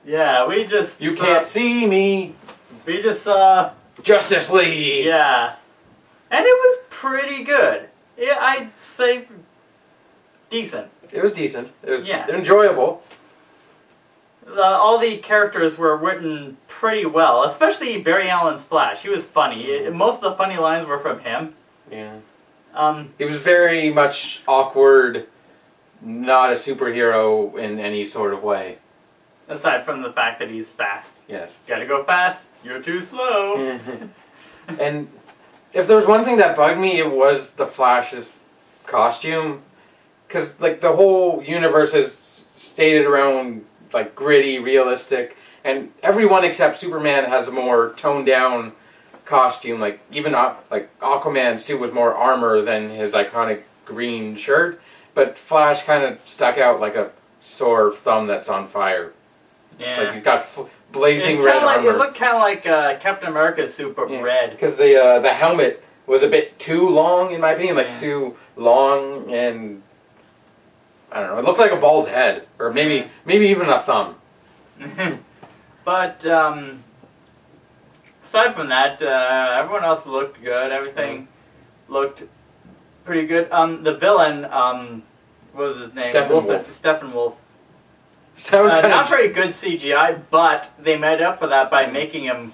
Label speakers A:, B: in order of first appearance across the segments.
A: Yeah, we just...
B: You can't see me.
A: We just saw...
B: Justice League.
A: Yeah. And it was pretty good. Yeah, I'd say decent.
B: It was decent. It was
A: Yeah.
B: enjoyable.
A: All the characters were written pretty well, especially Barry Allen's Flash. He was funny. Most of the funny lines were from him.
B: Yeah.
A: Um,
B: He was very much awkward, not a superhero in any sort of way.
A: aside from the fact that he's fast.
B: Yes.
A: Gotta go fast. You're too slow.
B: And if there was one thing that bugged me, it was the Flash's costume. Because, like, the whole universe is stated around, like, gritty, realistic. And everyone except Superman has a more toned-down costume. Like, even, like, Aquaman's suit was more armor than his iconic green shirt. But Flash kind of stuck out like a sore thumb that's on fire.
A: Yeah.
B: Like, he's got blazing
A: It's
B: red
A: kinda like,
B: armor.
A: it looked kind of like Captain America's suit, but red.
B: Because the helmet was a bit too long, in my opinion. Like,
A: Yeah.
B: too long and... I don't know. It looked like a bald head. Or maybe even a thumb.
A: But, aside from that, everyone else looked good. Everything looked pretty good. The villain, what was his name? Steppenwolf.
B: Sounds kind
A: Not
B: of...
A: very good CGI, but they made up for that by making him,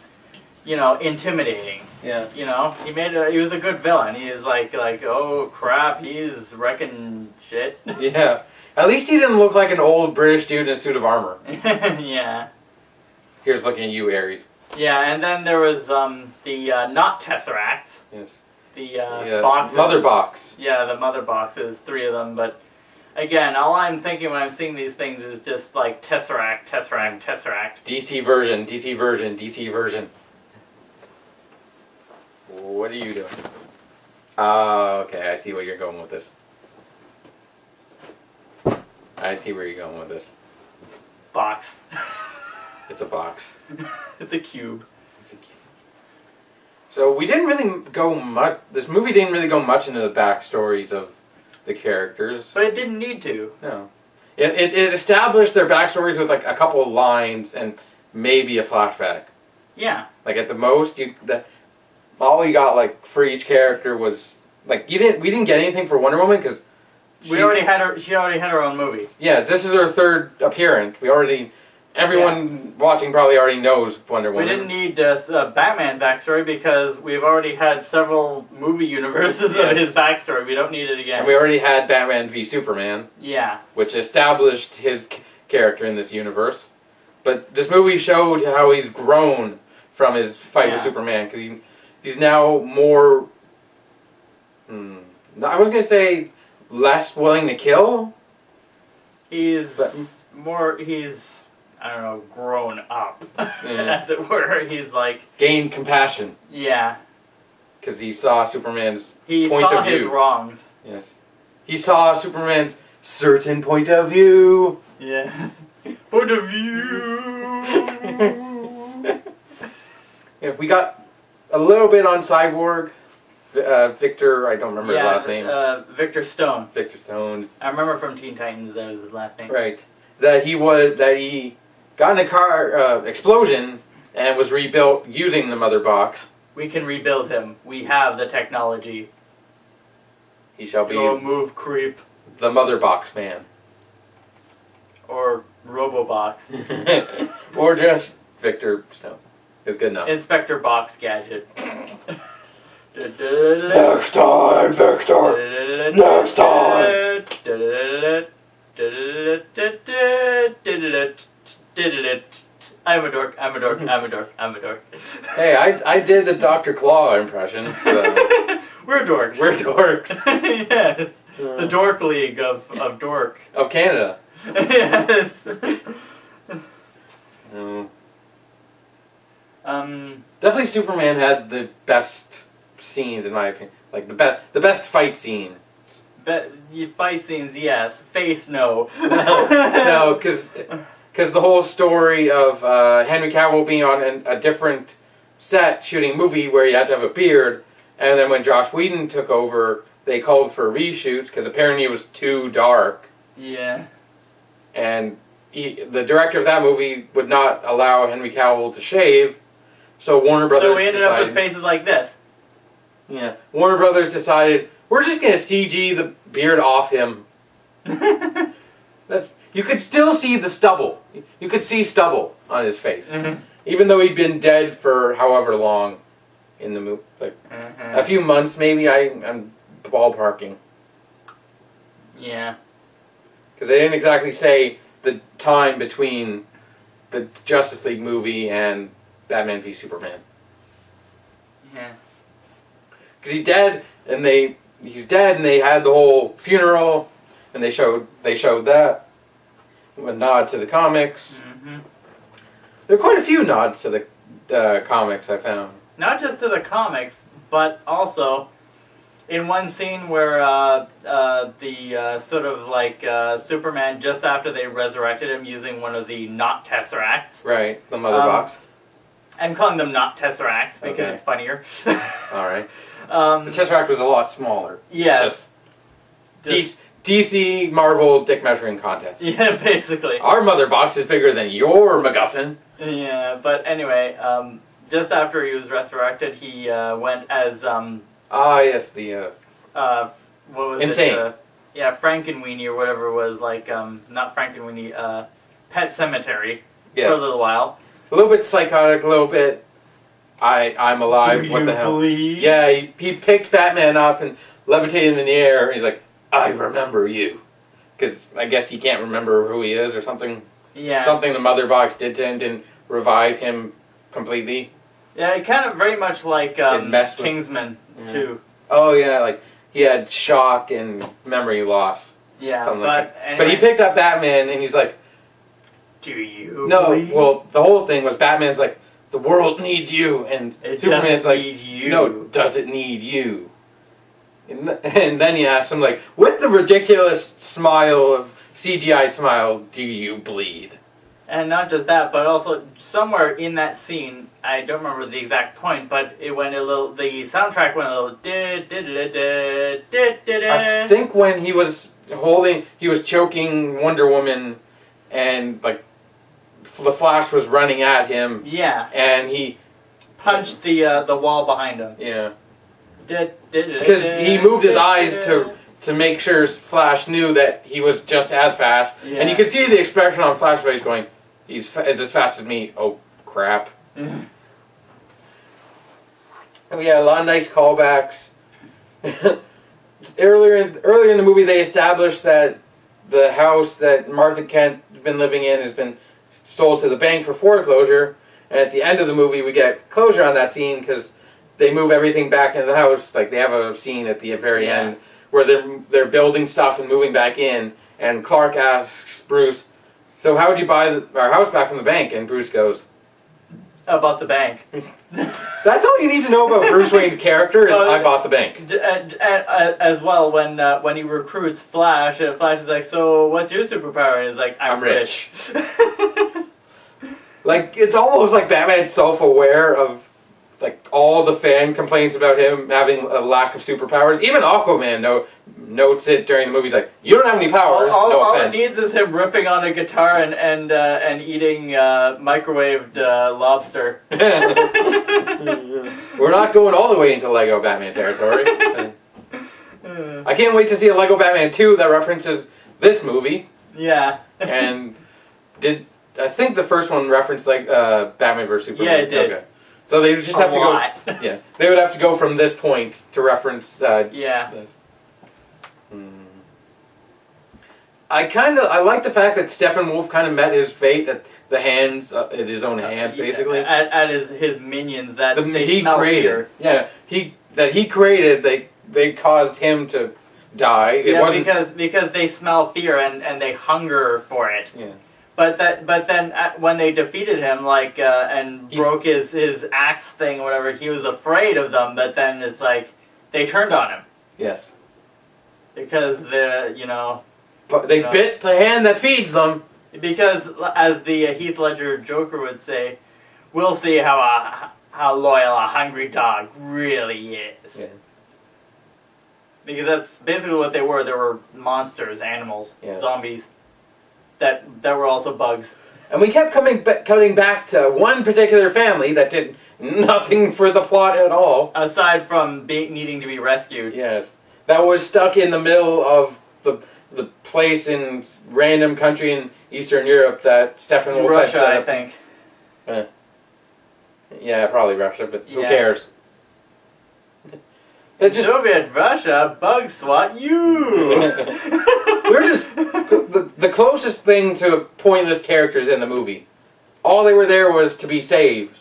A: intimidating.
B: Yeah.
A: He was a good villain. He is like, oh crap, he's wrecking shit.
B: Yeah. At least he didn't look like an old British dude in a suit of armor.
A: Yeah.
B: Here's looking at you, Ares.
A: Yeah, and then there was the not Tesseracts.
B: Yes.
A: The boxes.
B: Mother box.
A: Yeah, the mother boxes, 3 of them, but again, all I'm thinking when I'm seeing these things is just like Tesseract, Tesseract, Tesseract.
B: DC version, DC version, DC version. What are you doing? Okay, I see where you're going with this. I see where you're going with this.
A: Box.
B: It's a box.
A: It's a cube.
B: It's a cube. So we didn't really go much... This movie didn't really go much into the backstories of the characters.
A: But it didn't need to.
B: No. It established their backstories with like a couple of lines and maybe a flashback.
A: Yeah.
B: Like at the most, all you got like for each character was like we didn't get anything for Wonder Woman because
A: She already had her own movie.
B: Yeah, this is her 3rd appearance. Everyone watching probably already knows Wonder Woman.
A: We didn't need Batman's backstory because we've already had several movie universes of his backstory. We don't need it again.
B: And we already had Batman v Superman.
A: Yeah.
B: Which established his character in this universe. But this movie showed how he's grown from his fight with Superman because he's now more... I was going to say less willing to kill.
A: He's I don't know, grown up, as it were. He's like...
B: Gained compassion.
A: Yeah.
B: Because he saw Superman's point of view.
A: He saw his wrongs.
B: Yes. He saw Superman's certain point of view.
A: Yeah. Point of view!
B: Yeah, we got a little bit on Cyborg. Victor, I don't remember his last name.
A: Victor Stone.
B: Victor Stone.
A: I remember from Teen Titans that was his last name.
B: Right. That he got in a car explosion and was rebuilt using the mother box.
A: We can rebuild him. We have the technology.
B: He shall be
A: Go move, creep.
B: the mother box man.
A: Or Robobox.
B: Or just Victor Stone. Is good enough.
A: Inspector Box Gadget.
B: Next time, Victor! Next time!
A: I'm a dork, I'm a dork, I'm a dork, I'm a dork.
B: Hey, I did the Dr. Claw impression.
A: We're dorks.
B: We're dorks.
A: Yes. The Dork League of dork.
B: Of Canada.
A: Yes.
B: Definitely Superman had the best scenes in my opinion. Like the best fight scene.
A: Fight scenes, yes. Face, no.
B: No, because the whole story of Henry Cavill being on a different set shooting a movie where he had to have a beard, and then when Joss Whedon took over, they called for reshoots because apparently it was too dark.
A: Yeah.
B: And the director of that movie would not allow Henry Cavill to shave, so Warner Brothers.
A: So we ended up with faces like this.
B: Yeah, Warner Brothers decided we're just gonna CG the beard off him. You could still see the stubble. You could see stubble on his face, even though he'd been dead for however long in the movie, like a few months maybe. I'm ballparking.
A: Yeah.
B: Because they didn't exactly say the time between the Justice League movie and Batman v Superman.
A: Yeah.
B: Because he's dead, and they had the whole funeral, and they showed that. A nod to the comics.
A: Mm-hmm.
B: There are quite a few nods to the comics I found.
A: Not just to the comics, but also in one scene where the sort of like Superman, just after they resurrected him using one of the not Tesseracts.
B: Right, the mother box.
A: I'm calling them not Tesseracts because it's funnier.
B: Alright. The Tesseract was a lot smaller.
A: Yes.
B: DC Marvel dick measuring contest.
A: Yeah, basically.
B: Our mother box is bigger than your MacGuffin.
A: Yeah, but anyway, just after he was resurrected, he went as
B: yes, the
A: what was
B: Insane.
A: it? Yeah, Frankenweenie or whatever it was, like not Frankenweenie, Pet Cemetery for a little while.
B: A little bit psychotic, a little bit I'm alive,
A: Do
B: what
A: you
B: the hell?
A: believe?
B: Yeah, he picked Batman up and levitated him in the air, and he's like, I remember you. Because I guess he can't remember who he is or something.
A: Yeah.
B: Something the mother box did to him didn't revive him completely.
A: Yeah, it kind of very much like Kingsman, too.
B: Oh, yeah, like he had shock and memory loss.
A: Yeah,
B: something
A: but
B: like that.
A: anyway.
B: But he picked up Batman and he's like,
A: do you
B: no, well, the whole thing was Batman's like, the world needs you, and
A: it
B: Superman's like,
A: need you.
B: no, does it need you? And then he asks him, like, with the ridiculous smile of CGI smile, do you bleed?
A: And not just that, but also somewhere in that scene, I don't remember the exact point, but it went a little. The soundtrack went a little.
B: I think when he was choking Wonder Woman, and like the Flash was running at him.
A: Yeah.
B: And he
A: punched the wall behind him.
B: Yeah. Because he moved his eyes to make sure Flash knew that he was just as fast. Yeah. And you could see the expression on Flash's face going, it's as fast as me. Oh, crap. Oh, yeah, a lot of nice callbacks. Earlier in the movie, they established that the house that Martha Kent has been living in has been sold to the bank for foreclosure. And at the end of the movie, we get closure on that scene because they move everything back into the house. Like, they have a scene at the very end where they're building stuff and moving back in. And Clark asks Bruce, so how would you buy our house back from the bank? And Bruce goes,
A: about the bank.
B: That's all you need to know about Bruce Wayne's character is I bought the bank.
A: As well, when he recruits Flash, Flash is like, so what's your superpower? And he's like, I'm rich.
B: Like, it's almost like Batman's self-aware of like all the fan complaints about him having a lack of superpowers. Even Aquaman notes it during the movie. He's like, you don't have any powers, no
A: all
B: offense.
A: All it needs is him riffing on a guitar and eating microwaved lobster.
B: We're not going all the way into Lego Batman territory. I can't wait to see a Lego Batman 2 that references this movie.
A: Yeah.
B: And I think the first one referenced like Batman vs Superman.
A: Yeah, it did.
B: Okay. So they would just have to go. Yeah, they would have to go from this point to reference. This. I like the fact that Steppenwolf kind of met his fate at the hands, at his own hands, basically.
A: At his minions that
B: he created. Yeah, he created. They caused him to die. It wasn't
A: because they smell fear and they hunger for it.
B: Yeah.
A: But then when they defeated him, like and broke his axe thing or whatever, he was afraid of them. But then it's like they turned on him.
B: Yes.
A: Because
B: But they bit the hand that feeds them.
A: Because as the Heath Ledger Joker would say, we'll see how loyal a hungry dog really is.
B: Yeah.
A: Because that's basically what they were. They were monsters, animals, zombies. that were also bugs.
B: And we kept cutting back to one particular family that did nothing for the plot at all.
A: Aside from needing to be rescued.
B: Yes. That was stuck in the middle of the place in random country in Eastern Europe that Stephen Wolf had
A: Russia,
B: set
A: I
B: up.
A: think.
B: Yeah, probably Russia, but who
A: Yeah.
B: cares?
A: In
B: It's just
A: Soviet Russia, bugs swat you!
B: we're just the closest thing to pointless characters in the movie. All they were there was to be saved.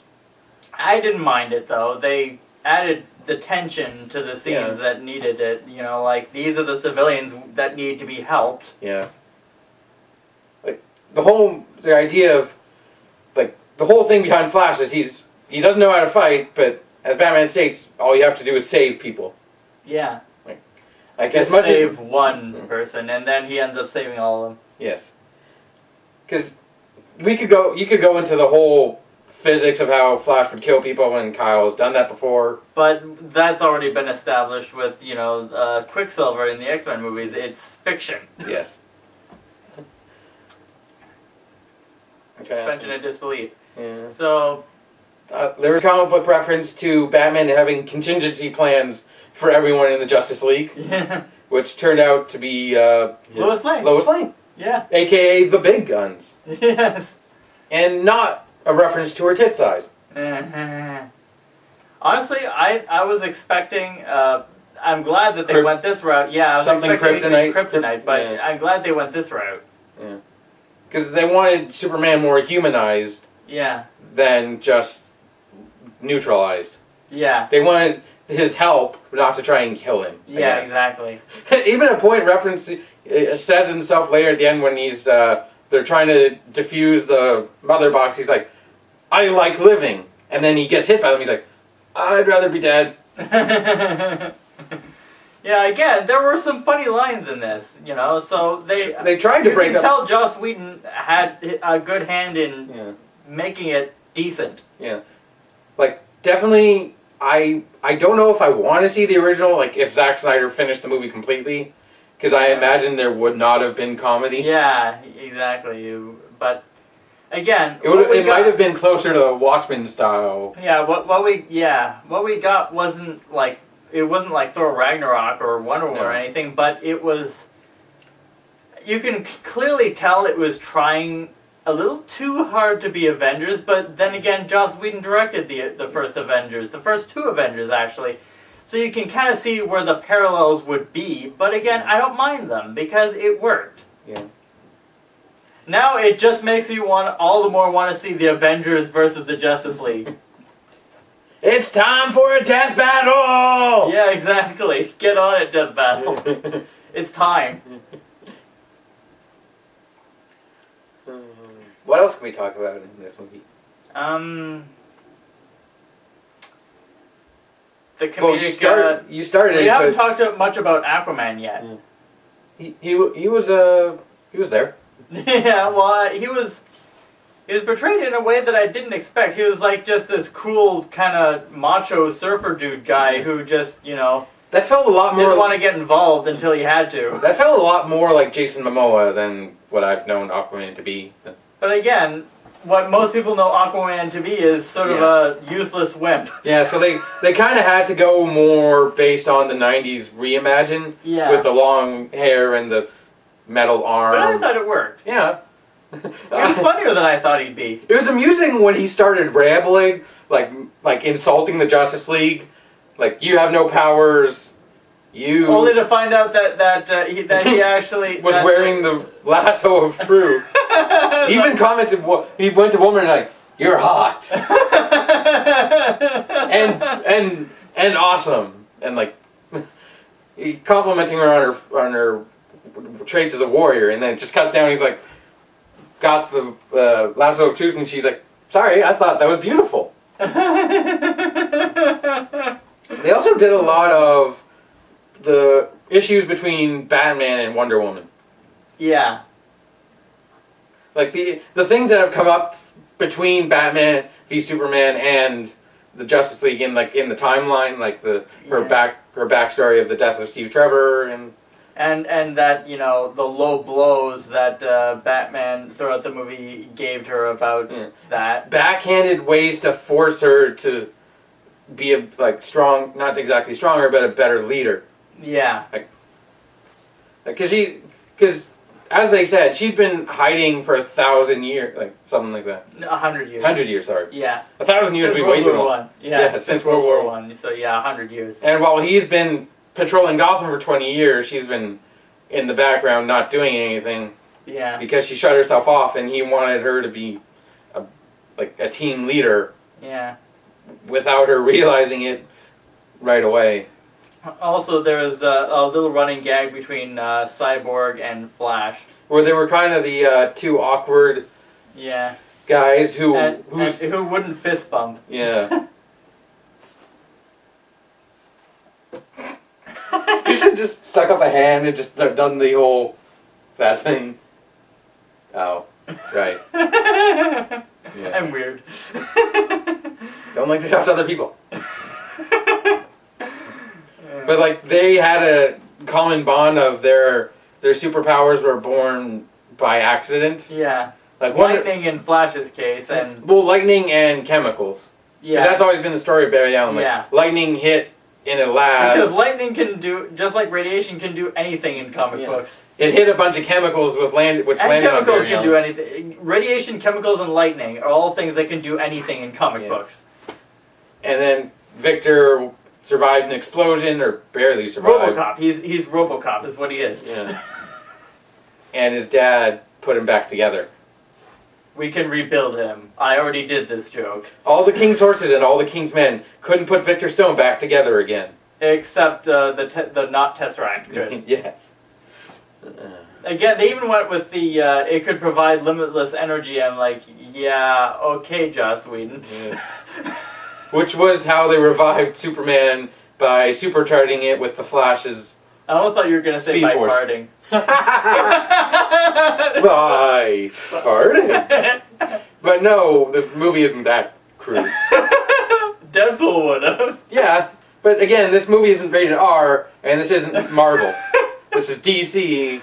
A: I didn't mind it though. They added the tension to the scenes
B: Yeah.
A: that needed it. You know, like these are the civilians that need to be helped.
B: Yeah. Like the idea of like the whole thing behind Flash is he doesn't know how to fight, but as Batman states, all you have to do is save people.
A: Yeah.
B: Like
A: Just
B: as much
A: save
B: as
A: one person, and then he ends up saving all of them.
B: yes, because you could go into the whole physics of how Flash would kill people, and Kyle's done that before.
A: But that's already been established with, you know, Quicksilver in the X-Men movies. It's fiction.
B: Yes.
A: Suspension of disbelief.
B: Yeah.
A: So,
B: There was a comic book reference to Batman having contingency plans for everyone in the Justice League,
A: yeah.
B: which turned out to be
A: Lois Lane.
B: Lois Lane,
A: Yeah.
B: aka the Big Guns,
A: Yes.
B: and not a reference to her tit size.
A: Honestly, I was expecting. I'm glad that they went this route. Yeah, I was
B: Something
A: expecting it to be
B: kryptonite.
A: kryptonite, but
B: Yeah.
A: I'm glad they went this route.
B: Because they wanted Superman more humanized
A: Yeah.
B: than just neutralized.
A: Yeah.
B: They wanted his help, not to try and kill him.
A: Yeah.
B: again.
A: Exactly.
B: Even a point reference says himself later at the end when he's they're trying to defuse the mother box. He's like, "I like living," and then he gets hit by them. He's like, "I'd rather be dead."
A: Yeah. Again, there were some funny lines in this. You know, so
B: They tried to break
A: You can
B: up.
A: tell Joss Whedon had a good hand in
B: Yeah,
A: making it decent.
B: yeah. Like definitely, I don't know if I want to see the original. Like if Zack Snyder finished the movie completely, because I imagine there would not have been comedy.
A: Yeah. Exactly. But again,
B: It might have been closer to Watchmen style.
A: Yeah, what we got wasn't like Thor Ragnarok or Wonder Woman
B: No.
A: or anything, but it was. You can clearly tell it was trying a little too hard to be Avengers, but then again, Joss Whedon directed the first Avengers, the first two Avengers actually, so you can kind of see where the parallels would be. But again, I don't mind them because it worked.
B: Yeah.
A: Now it just makes me all the more want to see the Avengers versus the Justice League.
B: It's time for a death battle!
A: Yeah, exactly. Get on it, Death Battle. It's time.
B: What else can we talk about in this movie?
A: The comedic.
B: Well, you started
A: we
B: it,
A: haven't
B: but
A: talked much about Aquaman yet.
B: he was there.
A: Yeah, well, he was portrayed in a way that I didn't expect. He was like just this cool kind of macho surfer dude guy who just, you know,
B: That felt a lot
A: didn't
B: more.
A: want to get involved until he had to.
B: That felt a lot more like Jason Momoa than what I've known Aquaman to be.
A: But again, what most people know Aquaman to be is sort of a useless wimp.
B: Yeah, so they kind of had to go more based on the '90s reimagine
A: Yeah.
B: with the long hair and the metal arm.
A: But I thought it worked.
B: Yeah.
A: He was funnier than I thought he'd be.
B: It was amusing when he started rambling, like insulting the Justice League, like you have no powers. You
A: Only to find out that he actually
B: was wearing the lasso of truth. He even commented, he went to woman like, "You're hot," and awesome, and like he complimenting her on her traits as a warrior, and then it just cuts down. He's like, got the lasso of truth, and she's like, "Sorry, I thought that was beautiful." They also did a lot of the issues between Batman and Wonder Woman.
A: Yeah.
B: Like the things that have come up between Batman v Superman and the Justice League in the timeline, like her backstory of the death of Steve Trevor and
A: And that, you know, the low blows that Batman throughout the movie gave to her about that.
B: Backhanded ways to force her to be a strong, not exactly stronger, but a better leader.
A: Yeah.
B: Because as they said, she'd been hiding for 1,000 years, something like that.
A: 100 years.
B: 100 years, sorry.
A: Yeah.
B: 1,000 years would
A: Since
B: be way too
A: World War
B: long.
A: One. Yeah,
B: since World War
A: One. So yeah, 100 years.
B: And while he's been patrolling Gotham for 20 years, she's been in the background not doing anything.
A: Yeah.
B: Because she shut herself off, and he wanted her to be a team leader.
A: Yeah.
B: Without her realizing it right away.
A: Also, there was a little running gag between Cyborg and Flash.
B: Where they were kind of the two awkward guys who
A: wouldn't fist bump.
B: Yeah. You should have just stuck up a hand and just done the whole that thing. Oh, right. Yeah.
A: I'm weird.
B: Don't like to touch other people. But they had a common bond of their superpowers were born by accident.
A: Yeah. Lightning in Flash's case, and
B: lightning and chemicals.
A: Yeah.
B: Because that's always been the story of Barry Allen. Lightning hit in a lab.
A: Because lightning can do, just like radiation can do anything in comic books.
B: It hit a bunch of chemicals which landed on Barry Allen.
A: Chemicals can do anything. Radiation, chemicals, and lightning are all things that can do anything in comic books.
B: And then Victor survived an explosion, or barely survived.
A: RoboCop. He's RoboCop is what he is.
B: Yeah. And his dad put him back together.
A: We can rebuild him. I already did this joke.
B: All the King's horses and all the King's men couldn't put Victor Stone back together again.
A: Except the not Tesseract could.
B: Yes.
A: Again, they even went with the it could provide limitless energy. I'm like, yeah, okay, Joss Whedon.
B: Yeah. Which was how they revived Superman by supercharging it with the Flash's.
A: I almost thought you were going to say by
B: Force.
A: farting.
B: By farting? But no, the movie isn't that crude.
A: Deadpool would have.
B: Yeah, but again, this movie isn't rated R, and this isn't Marvel. This is DC.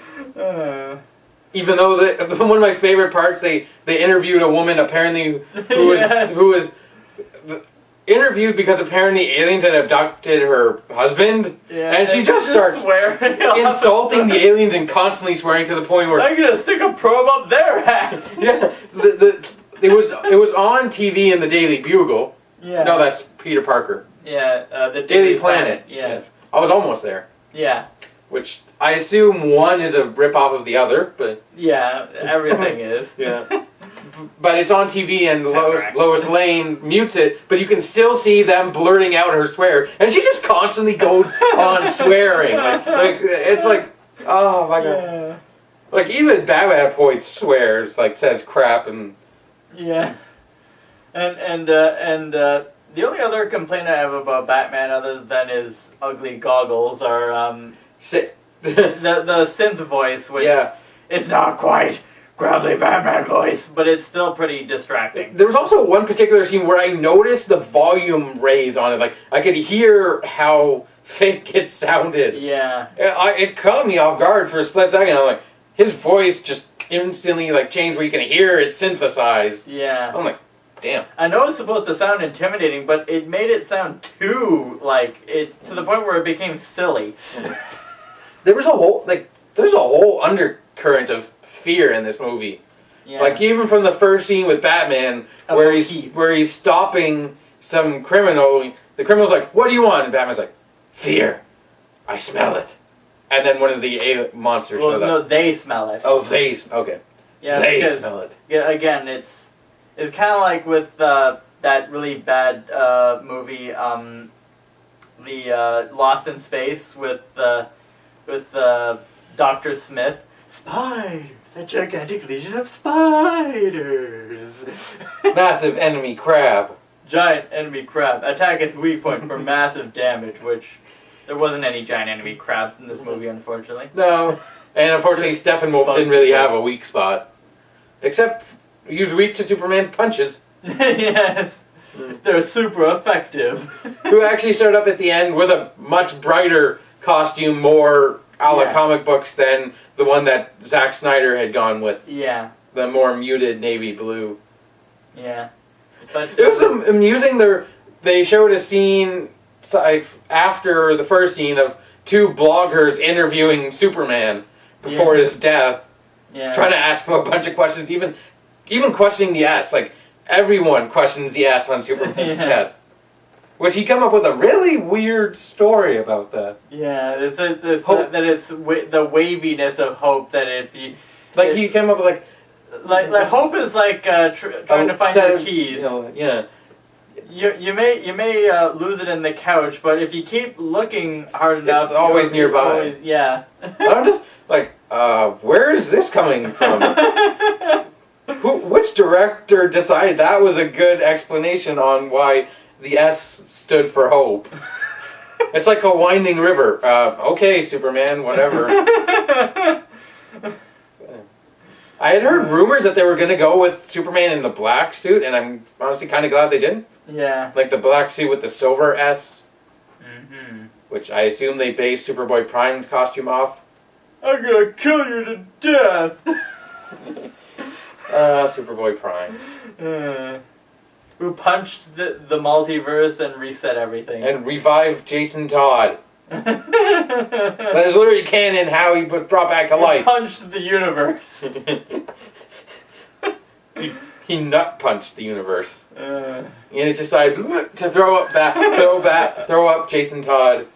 B: Even though one of my favorite parts, they interviewed a woman apparently who was interviewed because apparently aliens had abducted her husband, and she just starts
A: swearing,
B: insulting the aliens and constantly swearing to the point where
A: I'm gonna stick a probe up their hat.
B: Yeah, it was on TV in the Daily Bugle.
A: Yeah.
B: No, that's Peter Parker.
A: Yeah, the
B: Daily Planet.
A: Yes.
B: I was almost there.
A: Yeah.
B: Which I assume one is a rip-off of the other, but
A: yeah, everything is.
B: Yeah. But it's on TV and Lois Lane mutes it, but you can still see them blurting out her swear, and she just constantly goes on swearing. It's like, oh my god. Like even Batman at points swears, says crap and.
A: Yeah. And the only other complaint I have about Batman, other than his ugly goggles, are the synth voice, which it's not quite gravelly Batman voice, but it's still pretty distracting.
B: There was also one particular scene where I noticed the volume raise on it. I could hear how fake it sounded.
A: Yeah.
B: It caught me off guard for a split second. I'm like, his voice just instantly changed where you can hear it synthesized.
A: Yeah.
B: I'm like, damn.
A: I know it's supposed to sound intimidating, but it made it sound too, to the point where it became silly.
B: There was a whole, there's a whole undercurrent of fear in this movie.
A: Yeah.
B: Even from the first scene with Batman, where he's stopping some criminal. The criminal's like, "What do you want?" And Batman's like, "Fear. I smell it." And then one of the monsters shows up.
A: No, they smell it.
B: Oh, okay.
A: Yeah,
B: they smell it.
A: Yeah, again, it's kind of like with that really bad movie, the Lost in Space with Dr. Smith. Spiders! A gigantic legion of spiders!
B: Massive enemy crab.
A: Giant enemy crab. Attacketh weak point for massive damage, which there wasn't any giant enemy crabs in this movie, unfortunately.
B: No. And unfortunately, Steppenwolf didn't really have a weak spot. Except, he was weak to Superman punches.
A: Yes. They're super effective.
B: Who actually showed up at the end with a much brighter costume, more a la
A: Yeah.
B: comic books than the one that Zack Snyder had gone with,
A: Yeah.
B: the more muted navy blue.
A: Yeah. But
B: It was amusing. They showed a scene after the first scene of two bloggers interviewing Superman before his death,
A: yeah.
B: trying to ask him a bunch of questions, even questioning the S. Like, everyone questions the S on Superman's
A: Yeah.
B: chest. Which he come up with a really weird story about that.
A: Yeah, it's
B: Hope.
A: that it's the waviness of hope that if you
B: Like, he came up with
A: like hope is like trying to find your keys.
B: You know, yeah.
A: You may lose it in the couch, but if you keep looking hard enough,
B: always
A: you'll
B: nearby.
A: always- yeah.
B: I'm just like, where is this coming from? Which director decided that was a good explanation on why the S stood for hope? It's like a winding river. Okay, Superman, whatever. I had heard rumors that they were going to go with Superman in the black suit, and I'm honestly kind of glad they didn't.
A: Yeah.
B: Like the black suit with the silver S,
A: Mm-hmm.
B: which I assume they based Superboy Prime's costume off.
A: I'm gonna kill you to death.
B: Superboy Prime.
A: Who punched the multiverse and reset everything.
B: And revive Jason Todd. That is literally canon how he was brought back to life.
A: Punched the universe.
B: He nut punched the universe.
A: Uh,
B: And it decided to throw up Jason Todd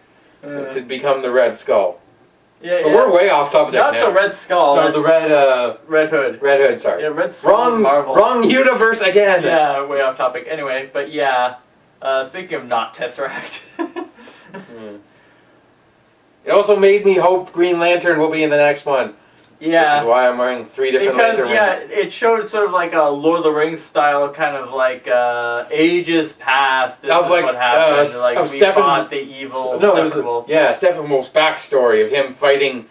B: to become the Red Skull.
A: yeah,
B: But
A: yeah.
B: we're way off topic
A: Not
B: now.
A: the Red Skull.
B: No,
A: that's
B: the
A: Red Hood.
B: Red Hood, sorry.
A: Yeah, Red Skull's Marvel.
B: Wrong universe again!
A: Yeah, way off topic. Anyway, but yeah. Speaking of not Tesseract.
B: It also made me hope Green Lantern will be in the next one.
A: yeah.
B: Which is why I'm wearing 3 different
A: Because
B: lantern
A: yeah,
B: rings.
A: it showed sort of like a Lord of the Rings style kind of like ages past. This
B: Of
A: is
B: like,
A: what happened. Like
B: of
A: we
B: Stephen-
A: fought the evil
B: No, it was
A: Steppenwolf.
B: yeah, Steppenwolf's backstory of him fighting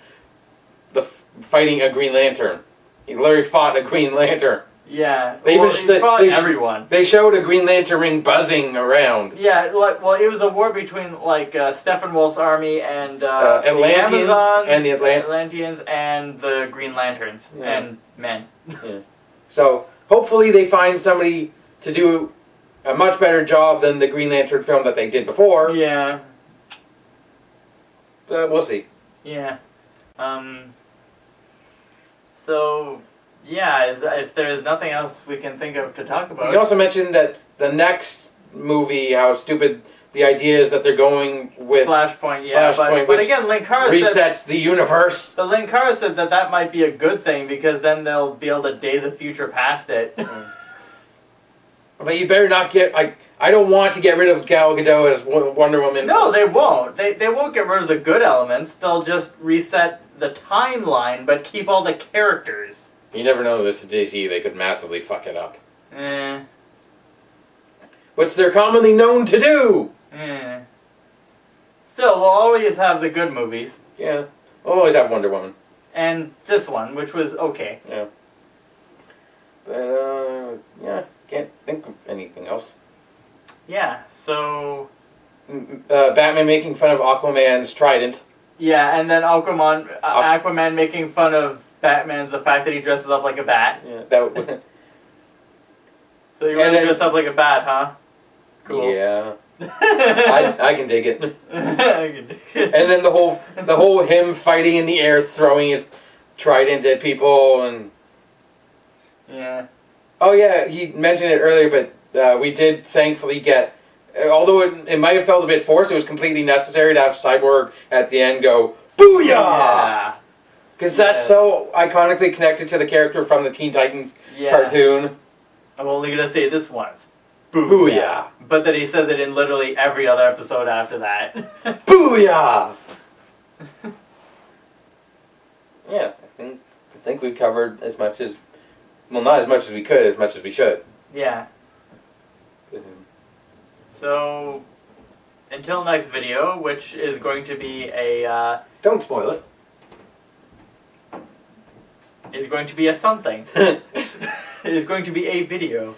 B: a Green Lantern. He literally fought a Green Lantern.
A: Yeah.
B: They
A: well,
B: even-
A: he fought
B: they-
A: everyone.
B: They showed a Green Lantern ring buzzing around.
A: Yeah, like well, it was a war between like Steppenwolf's army and the
B: Atlanteans
A: Amazons,
B: and the
A: Atlanteans and the Green Lanterns
B: Yeah.
A: and men.
B: So hopefully they find somebody to do a much better job than the Green Lantern film that they did before.
A: Yeah,
B: We'll see.
A: yeah. So yeah, if there is nothing else we can think of to talk about.
B: You also mentioned that the next movie, how stupid the idea is that they're going with
A: Flashpoint, yeah,
B: Flashpoint,
A: but
B: which
A: again, Linkara
B: resets
A: said.
B: the universe.
A: But Linkara said that might be a good thing because then they'll be able to Days of Future past it.
B: But you better not get I don't want to get rid of Gal Gadot as Wonder Woman.
A: No, they won't. They won't get rid of the good elements. They'll just reset the timeline, but keep all the characters.
B: You never know. This is DC. They could massively fuck it up.
A: Eh,
B: Which they're commonly known to do.
A: eh. Still, we'll always have the good movies,
B: Yeah. We'll always have Wonder Woman.
A: and this one, which was okay.
B: Yeah. But yeah, can't think of anything else.
A: Yeah. So
B: Batman making fun of Aquaman's trident.
A: yeah, and then Aquaman making fun of Batman, the fact that he dresses up like a bat.
B: Yeah, that.
A: So you
B: And
A: really
B: then-
A: dress up like a bat, huh? Cool.
B: Yeah, I can dig it.
A: And
B: And then the whole him fighting in the air, throwing his trident at people, and
A: yeah.
B: oh yeah, he mentioned it earlier, but we did thankfully get. Although it might have felt a bit forced, it was completely necessary to have Cyborg at the end go booyah,
A: Yeah.
B: because that's so iconically connected to the character from the Teen Titans
A: Yeah.
B: cartoon.
A: I'm only gonna say this once.
B: Booyah,
A: But then he says it in literally every other episode after that.
B: booyah. Yeah, I think we covered as much as, well, not as much as we could, as much as we should.
A: Yeah. So, until next video, which is going to be a
B: Don't spoil it.
A: something. It is going to be a video.